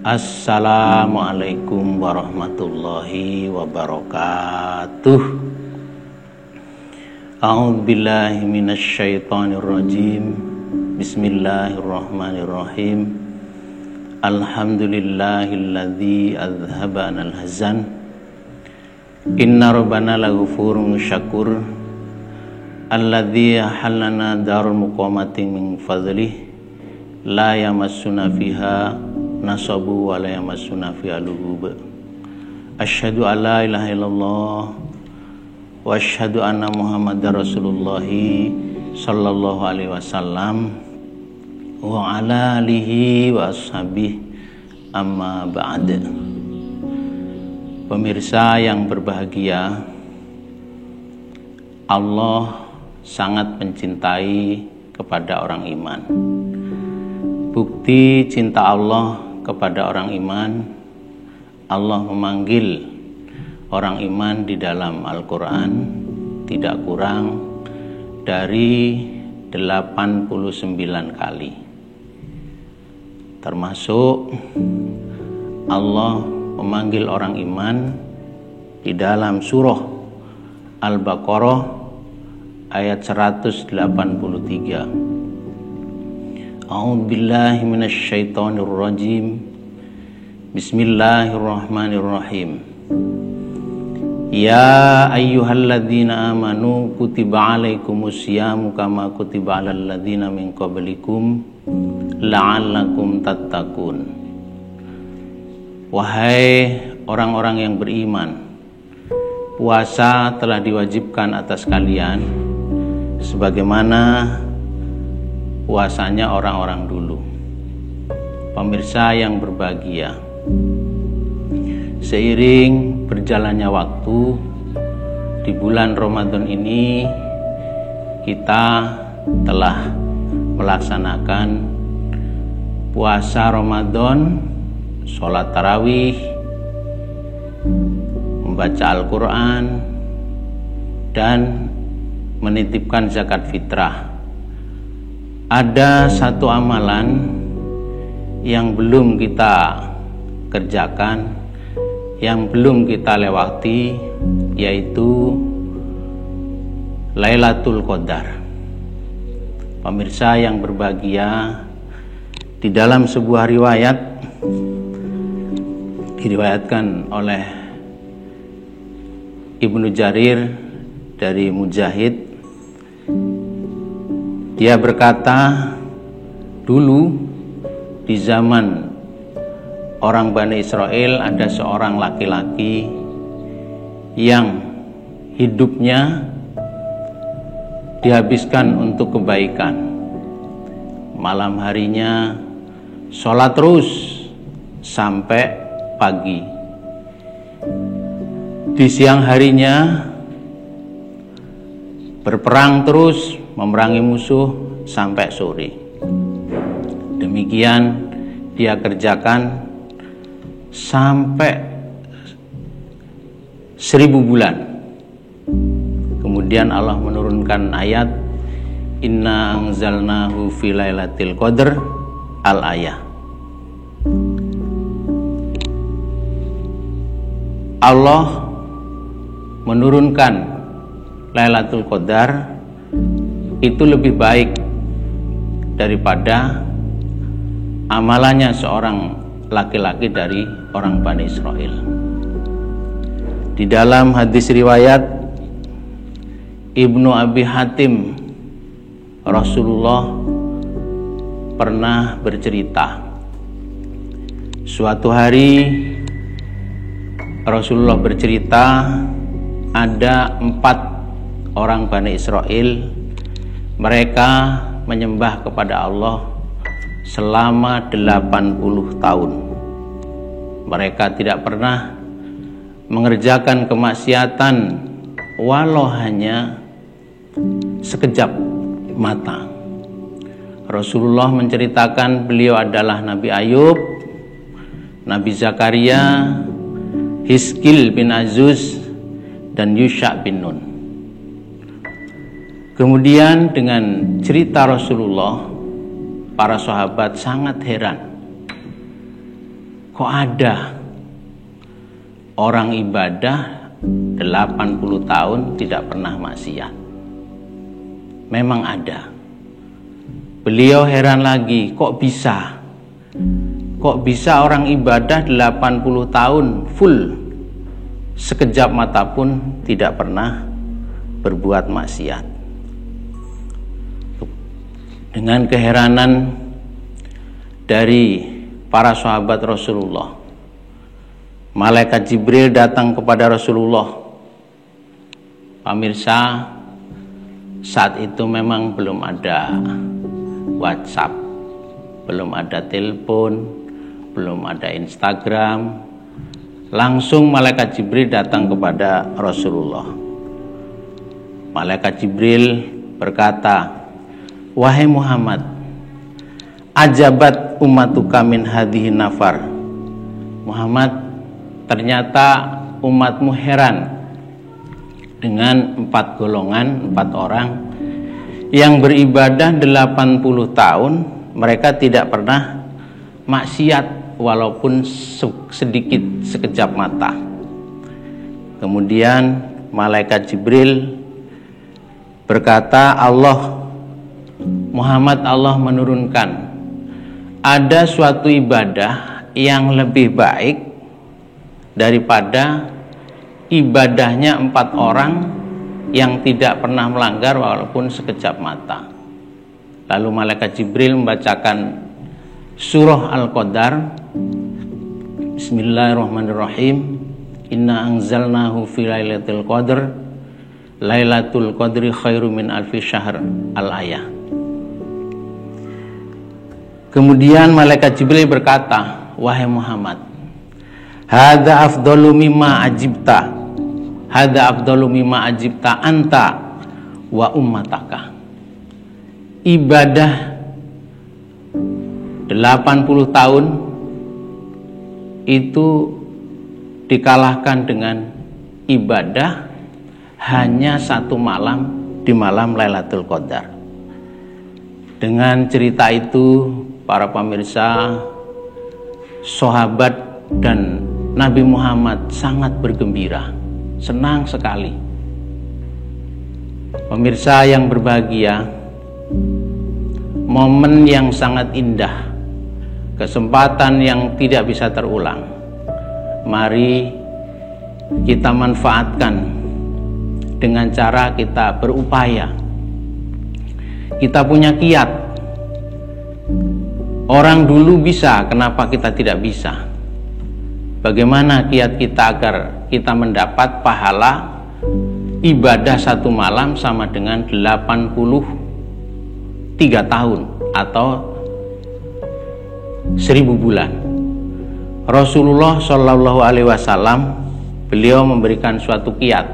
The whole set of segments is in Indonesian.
Assalamualaikum warahmatullahi wabarakatuh. A'udzubillahi minasyaitonirrajim. Bismillahirrahmanirrahim. Alhamdulillahilladzi azhaba 'anal hazan. Inna rabbana laghafurun syakur. Alladzi ahallana darul muqamatin min fadlih. La yamassuna fiha nasabu wa la yamassuna fiha lughub. Asyhadu an la ilaha illallah wa asyhadu anna Muhammadar Rasulullah sallallahu alaihi wasallam wa ala alihi wa ashabihi amma ba'd. Pemirsa yang berbahagia, Allah sangat mencintai kepada orang iman. Bukti cinta Allah kepada orang iman, Allah memanggil orang iman di dalam Al-Quran tidak kurang dari 89 kali. Termasuk Allah memanggil orang iman di dalam surah Al-Baqarah ayat 183. A'udzubillahi minasyaitonirrajim. Bismillahirrahmanirrahim. Ya ayyuhalladzina amanu kutiba alaikumusyamu kama kutiba alal ladzina min qablikum la'allakum tattaqun. Wahai orang-orang yang beriman, puasa telah diwajibkan atas kalian sebagaimana puasanya orang-orang dulu. Pemirsa yang berbahagia, seiring berjalannya waktu di bulan Ramadan ini, kita telah melaksanakan puasa Ramadan, sholat tarawih, membaca Al-Quran, dan menitipkan zakat fitrah. Ada satu amalan yang belum kita kerjakan, yang belum kita lewati, yaitu Lailatul Qadar. Pemirsa yang berbahagia, di dalam sebuah riwayat diriwayatkan oleh Ibnu Jarir dari Mujahid, dia berkata, dulu di zaman orang Bani Israel ada seorang laki-laki yang hidupnya dihabiskan untuk kebaikan. Malam harinya sholat terus sampai pagi. Di siang harinya berperang terus, memerangi musuh sampai sore. Demikian dia kerjakan sampai 1000 bulan. Kemudian Allah menurunkan ayat Inna anzalnahu fi lailatul qadr al-ayah. Allah menurunkan Lailatul Qadar itu lebih baik daripada amalannya seorang laki-laki dari orang Bani Israel. Di dalam hadis riwayat Ibnu Abi Hatim, Rasulullah pernah bercerita, suatu hari Rasulullah bercerita ada 4 orang Bani Israel, mereka menyembah kepada Allah selama 80 tahun. Mereka tidak pernah mengerjakan kemaksiatan walau hanya sekejap mata. Rasulullah menceritakan beliau adalah Nabi Ayub, Nabi Zakaria, Hizkil bin Azuz, dan Yusha bin Nun. Kemudian dengan cerita Rasulullah, para sahabat sangat heran. kok ada orang ibadah 80 tahun tidak pernah maksiat? Memang ada. Beliau heran lagi, kok bisa? Kok bisa orang ibadah 80 tahun full, sekejap mata pun tidak pernah berbuat maksiat? Dengan keheranan dari para sahabat Rasulullah, malaikat Jibril datang kepada Rasulullah. Pemirsa, saat itu memang belum ada WhatsApp, belum ada telepon, belum ada Instagram. Langsung malaikat Jibril datang kepada Rasulullah. Malaikat Jibril berkata, "Wahai Muhammad, ajabat ummatuka min hadhihi nafar." Muhammad, ternyata umatmu heran dengan 4 golongan, 4 orang yang beribadah 80 tahun, mereka tidak pernah maksiat walaupun sedikit, sekejap mata. Kemudian malaikat Jibril berkata, Muhammad, Allah menurunkan ada suatu ibadah yang lebih baik daripada ibadahnya 4 orang yang tidak pernah melanggar walaupun sekejap mata. Lalu malaikat Jibril membacakan surah Al-Qadar. Bismillahirrahmanirrahim. Inna anzalnahu fi lailatul qadr. Lailatul qadri khairu min alfi syahr. Al-ayah. Kemudian malaikat Jibril berkata, "Wahai Muhammad, hadza afdalu mimma ajibta. Hadza afdalu mimma ajibta anta wa ummataka." Ibadah 80 tahun itu dikalahkan dengan ibadah hanya 1 malam di malam Lailatul Qadar. Dengan cerita itu, para pemirsa, sahabat dan Nabi Muhammad sangat bergembira, senang sekali. Pemirsa yang berbahagia, momen yang sangat indah, kesempatan yang tidak bisa terulang. Mari kita manfaatkan dengan cara kita berupaya. Kita punya kiat. Orang dulu bisa, kenapa kita tidak bisa? Bagaimana kiat kita agar kita mendapat pahala ibadah 1 malam sama dengan 83 tahun atau 1000 bulan? Rasulullah Shallallahu Alaihi Wasallam, beliau memberikan suatu kiat,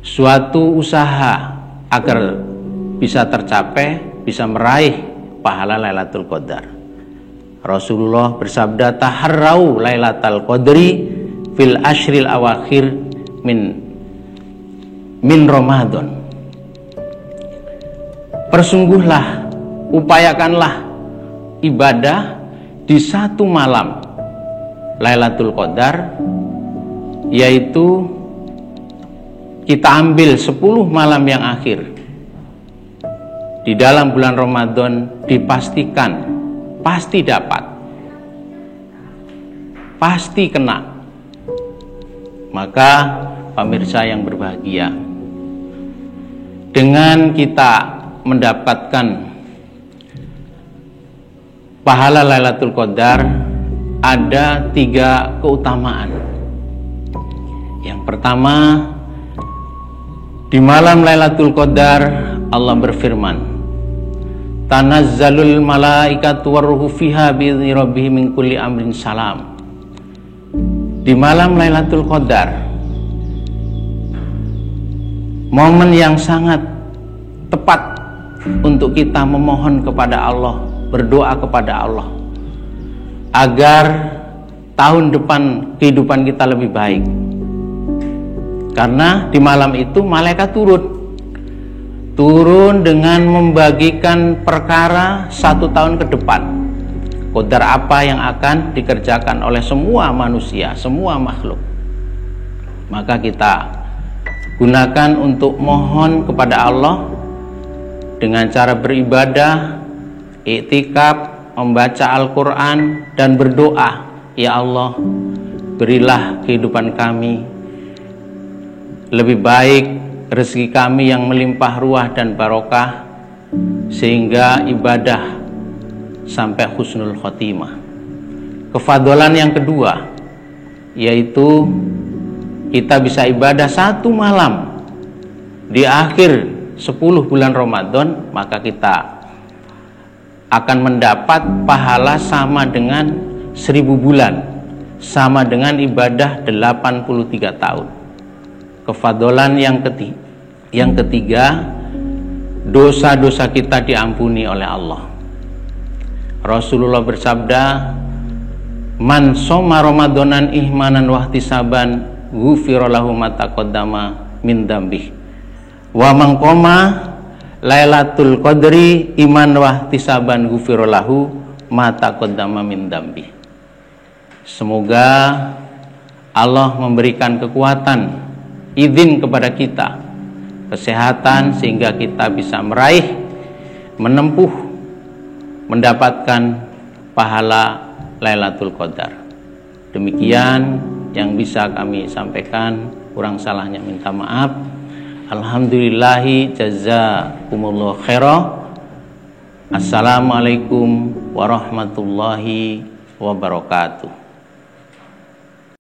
suatu usaha agar bisa tercapai, bisa meraih pahala Lailatul Qadar. Rasulullah bersabda, "Taharrau Lailatul Qadri fil ashril awakhir min Ramadan." Persungguhlah, upayakanlah ibadah di 1 malam Lailatul Qadar, yaitu kita ambil 10 malam yang akhir di dalam bulan Ramadan, dipastikan pasti dapat, pasti kena. Maka pemirsa yang berbahagia, dengan kita mendapatkan pahala Lailatul Qadar, ada 3 keutamaan. Yang pertama, di malam Lailatul Qadar Allah berfirman, "Tanazzalul malaikatu warruhu fiha bi'izni rabbihim min kulli amrin salam." Di malam Lailatul Qadar, momen yang sangat tepat untuk kita memohon kepada Allah, berdoa kepada Allah agar tahun depan kehidupan kita lebih baik. Karena di malam itu malaikat turun dengan membagikan perkara 1 tahun ke depan. qadar apa yang akan dikerjakan oleh semua manusia, semua makhluk. Maka kita gunakan untuk mohon kepada Allah dengan cara beribadah, iktikaf, membaca Al-Quran, dan berdoa, ya Allah, berilah kehidupan kami lebih baik, rezeki kami yang melimpah ruah dan barokah, sehingga ibadah sampai husnul khotimah. Kefadolan yang kedua, yaitu kita bisa ibadah 1 malam di akhir 10 bulan Ramadan, maka kita akan mendapat pahala sama dengan 1000 bulan, sama dengan ibadah 83 tahun. Kefadolan yang ketiga, dosa-dosa kita diampuni oleh Allah. Rasulullah bersabda, man shoma ramadanan ihmanan wahtisaban ghufira lahu ma taqaddama min dzambih wa man qoma lailatul qadri iman wahtisaban ghufira lahu ma taqaddama min dzambih. Semoga Allah memberikan kekuatan, izin kepada kita, kesehatan, sehingga kita bisa meraih, menempuh, mendapatkan pahala Lailatul Qadar. Demikian yang bisa kami sampaikan, kurang salahnya minta maaf. Alhamdulillahi jazakumullah khairah. Assalamualaikum warahmatullahi wabarakatuh.